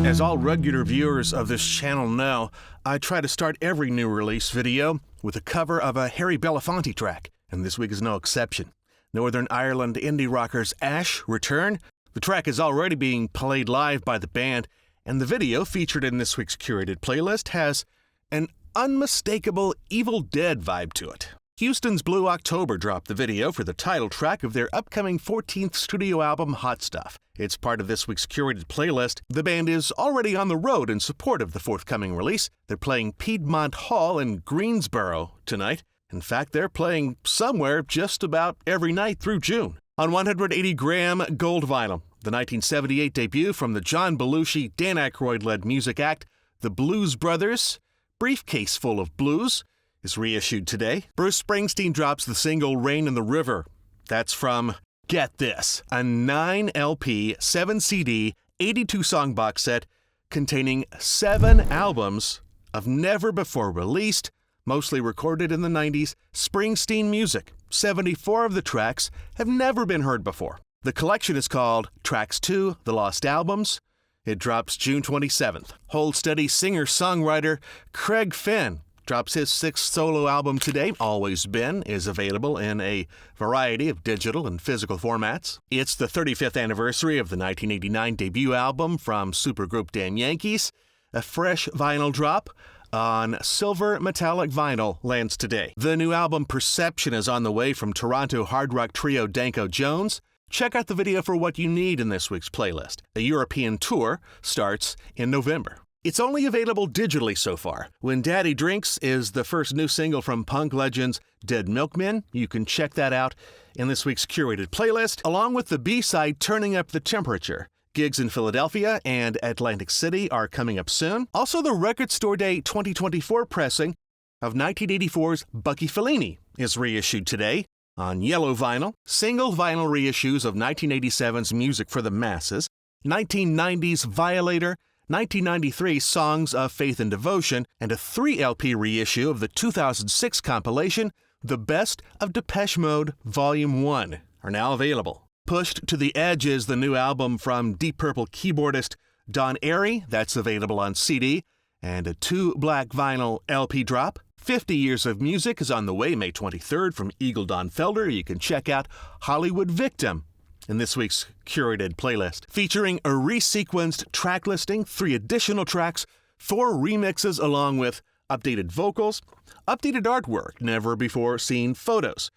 As all regular viewers of this channel know, I try to start every new release video with a cover of a Harry Belafonte track, and this week is no exception. Northern Ireland indie rockers Ash return. The track is already being played live by the band, and the video featured in this week's curated playlist has an unmistakable Evil Dead vibe to it. Houston's Blue October dropped the video for the title track of their upcoming 14th studio album, Hot Stuff. It's part of this week's curated playlist. The band is already on the road in support of the forthcoming release. They're playing Piedmont Hall in Greensboro tonight. In fact, they're playing somewhere just about every night through June. On 180-gram gold vinyl, the 1978 debut from the John Belushi, Dan Aykroyd-led music act, The Blues Brothers, Briefcase Full of Blues, is reissued today. Bruce Springsteen drops the single Rain in the River. That's from, get this, a 9-LP, 7-CD, 82-song box set containing 7 albums of never-before-released, mostly recorded in the 90s, Springsteen music. 74 of the tracks have never been heard before. The collection is called Tracks 2, The Lost Albums. It drops June 27th. Hold Steady singer-songwriter Craig Finn drops his 6th solo album today. Always Been is available in a variety of digital and physical formats. It's the 35th anniversary of the 1989 debut album from supergroup Damn Yankees. A fresh vinyl drop on silver metallic vinyl lands today. The new album Perception is on the way from Toronto hard rock trio Danko Jones. Check out the video for what you need in this week's playlist. A European tour starts in November. It's only available digitally so far. When Daddy Drinks is the first new single from punk legends Dead Milkmen. You can check that out in this week's curated playlist, along with the B-side Turning Up the Temperature. Gigs in Philadelphia and Atlantic City are coming up soon. Also, the Record Store Day 2024 pressing of 1984's Bucky Fellini is reissued today on yellow vinyl. Single vinyl reissues of 1987's Music for the Masses, 1990's Violator, 1993 Songs of Faith and Devotion, and a 3-LP reissue of the 2006 compilation The Best of Depeche Mode Volume 1 are now available. Pushed to the Edge is the new album from Deep Purple keyboardist Don Airey. That's available on CD, and a 2-black vinyl LP drop. 50 Years of Music is on the way May 23rd from Eagle Don Felder. You can check out Hollywood Victim in this week's curated playlist, featuring a resequenced track listing, 3 additional tracks, 4 remixes along with updated vocals, updated artwork, never-before-seen photos.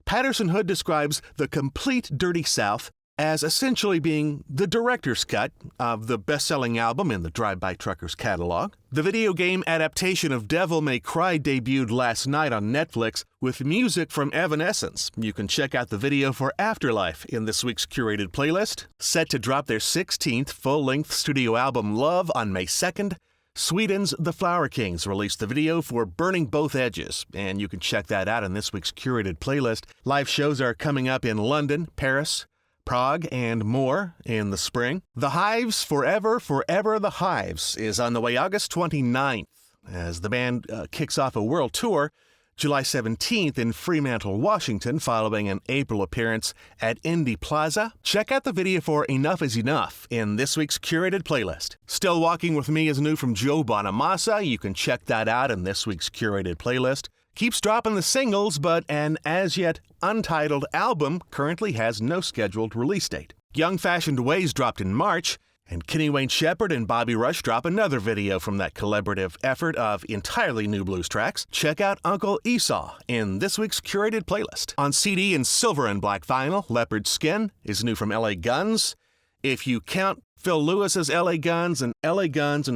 Patterson Hood describes the complete Dirty South as essentially being the director's cut of the best-selling album in the Drive-By Truckers catalog. The video game adaptation of Devil May Cry debuted last night on Netflix with music from Evanescence. You can check out the video for Afterlife in this week's curated playlist. Set to drop their 16th full-length studio album Love on May 2nd, Sweden's The Flower Kings released the video for Burning Both Edges, and you can check that out in this week's curated playlist. Live shows are coming up in London, Paris, Prague, and more in the spring. The Hives, Forever, Forever the Hives, is on the way August 29th as the band kicks off a world tour July 17th in Fremantle, Washington, following an April appearance at Indy Plaza. Check out the video for Enough is Enough in this week's curated playlist. Still Walking With Me is new from Joe Bonamassa. You can check that out in this week's curated playlist. Keeps dropping the singles, but an as-yet untitled album currently has no scheduled release date. Young Fashioned Ways dropped in March, and Kenny Wayne Shepherd and Bobby Rush drop another video from that collaborative effort of entirely new blues tracks. Check out Uncle Esau in this week's curated playlist. On CD in silver and black vinyl, Leopard Skin is new from LA Guns. If you count Phil Lewis's LA Guns and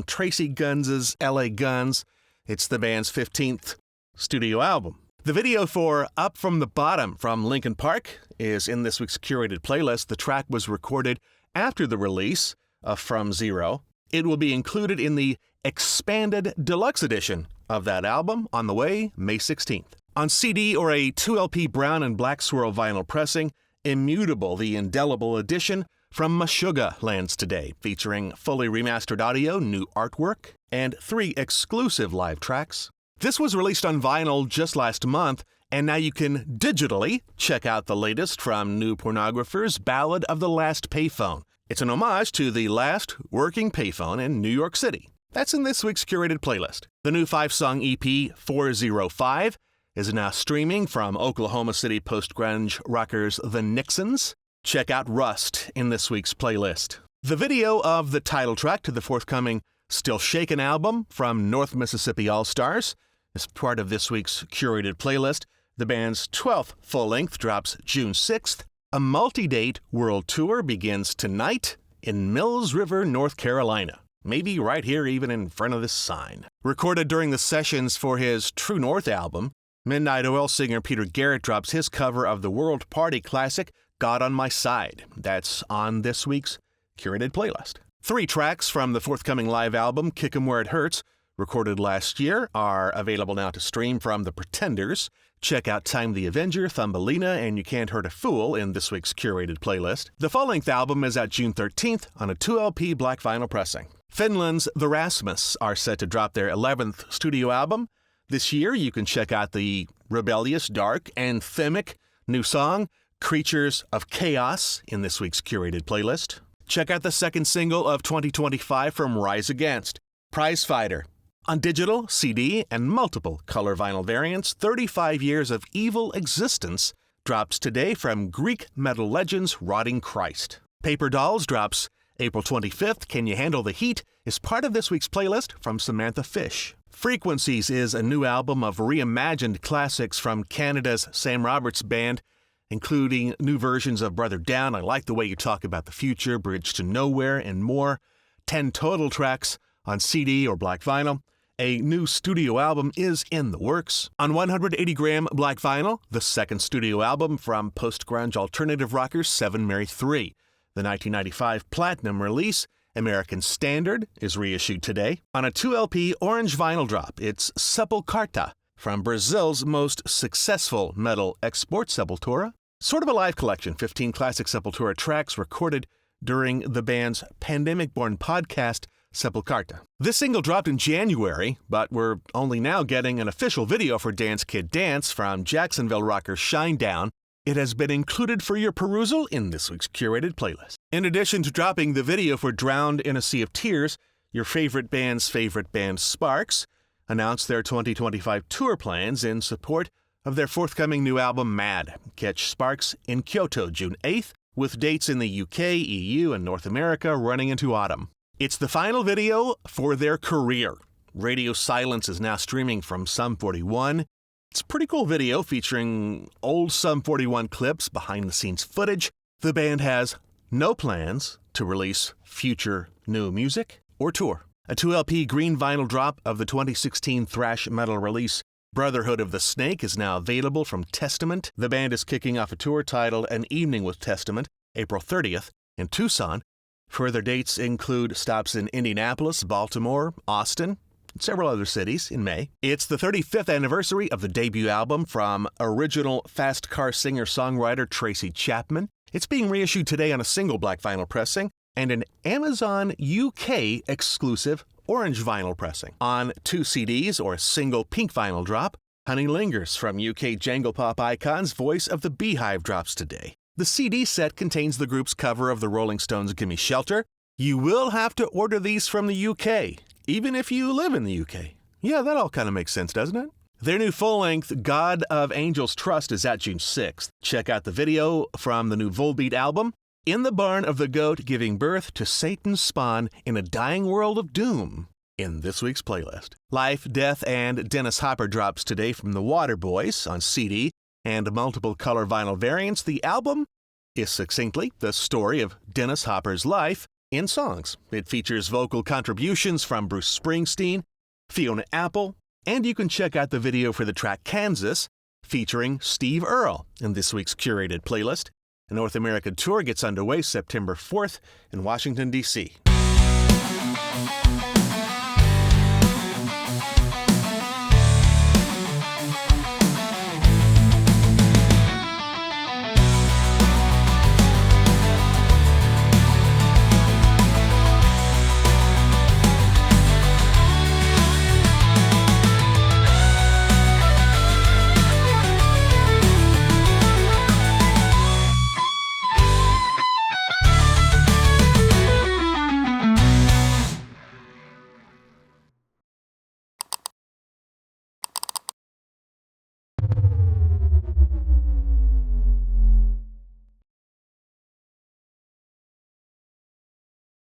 Tracy Guns' LA Guns, it's the band's 15th studio album. The video for Up From the Bottom from Linkin Park is in this week's curated playlist. The track was recorded after the release of From Zero. It will be included in the expanded deluxe edition of that album on the way May 16th. On CD or a 2LP brown and black swirl vinyl pressing, Immutable, the indelible edition from Meshuggah lands today, featuring fully remastered audio, new artwork, and 3 exclusive live tracks. This was released on vinyl just last month, and now you can digitally check out the latest from New Pornographer's Ballad of the Last Payphone. It's an homage to the last working payphone in New York City. That's in this week's curated playlist. The new 5-song EP, 405, is now streaming from Oklahoma City post-grunge rockers The Nixons. Check out Rust in this week's playlist. The video of the title track to the forthcoming Still Shakin' album from North Mississippi All-Stars is part of this week's curated playlist. The band's 12th full-length drops June 6th. A multi-date world tour begins tonight in Mills River, North Carolina. Maybe right here even in front of this sign. Recorded during the sessions for his True North album, Midnight Oil singer Peter Garrett drops his cover of the world party classic God on My Side. That's on this week's curated playlist. 3 tracks from the forthcoming live album Kick 'Em Where It Hurts, recorded last year, are available now to stream from The Pretenders. Check out Time the Avenger, Thumbelina, and You Can't Hurt a Fool in this week's curated playlist. The full-length album is out June 13th on a 2LP black vinyl pressing. Finland's The Rasmus are set to drop their 11th studio album. This year, you can check out the rebellious, dark, anthemic new song, Creatures of Chaos, in this week's curated playlist. Check out the second single of 2025 from Rise Against, Prizefighter. On digital, CD, and multiple color vinyl variants, 35 Years of Evil Existence drops today from Greek metal legends Rotting Christ. Paper Dolls drops April 25th. Can You Handle the Heat is part of this week's playlist from Samantha Fish. Frequencies is a new album of reimagined classics from Canada's Sam Roberts Band, including new versions of Brother Down, I Like the Way You Talk About the Future, Bridge to Nowhere, and more. 10 total tracks on CD or black vinyl. A new studio album is in the works. On 180-gram black vinyl, the second studio album from post-grunge alternative rockers 7 Mary 3. The 1995 platinum release, American Standard, is reissued today. On a 2LP orange vinyl drop, it's Sepulcarta from Brazil's most successful metal export, Sepultura. Sort of a live collection, 15 classic Sepultura tracks recorded during the band's pandemic-born podcast, Sepulcarta. This single dropped in January, but we're only now getting an official video for Dance Kid Dance from Jacksonville rocker Shinedown. It has been included for your perusal in this week's curated playlist. In addition to dropping the video for Drowned in a Sea of Tears, your favorite band, Sparks, announced their 2025 tour plans in support of their forthcoming new album, Mad. Catch Sparks in Kyoto June 8th, with dates in the UK, EU, and North America running into autumn. It's the final video for their career. Radio Silence is now streaming from Sum 41. It's a pretty cool video featuring old Sum 41 clips, behind-the-scenes footage. The band has no plans to release future new music or tour. A 2LP green vinyl drop of the 2016 thrash metal release Brotherhood of the Snake is now available from Testament. The band is kicking off a tour titled An Evening with Testament, April 30th, in Tucson. Further dates include stops in Indianapolis, Baltimore, Austin, and several other cities in May. It's the 35th anniversary of the debut album from original Fast Car singer-songwriter Tracy Chapman. It's being reissued today on a single black vinyl pressing and an Amazon UK exclusive orange vinyl pressing. On 2 CDs or a single pink vinyl drop, Honey Lingers from UK jangle pop icons Voice of the Beehive drops today. The CD set contains the group's cover of the Rolling Stones' Gimme Shelter. You will have to order these from the UK, even if you live in the UK. Yeah, that all kind of makes sense, doesn't it? Their new full-length God of Angels Trust is out June 6th. Check out the video from the new Volbeat album, In the Barn of the Goat Giving Birth to Satan's Spawn in a Dying World of Doom, in this week's playlist. Life, Death, and Dennis Hopper drops today from the Waterboys on CD and multiple color vinyl variants. The album is succinctly the story of Dennis Hopper's life in songs. It features vocal contributions from Bruce Springsteen, Fiona Apple, and you can check out the video for the track Kansas, featuring Steve Earle in this week's curated playlist. A North American tour gets underway September 4th in Washington, D.C.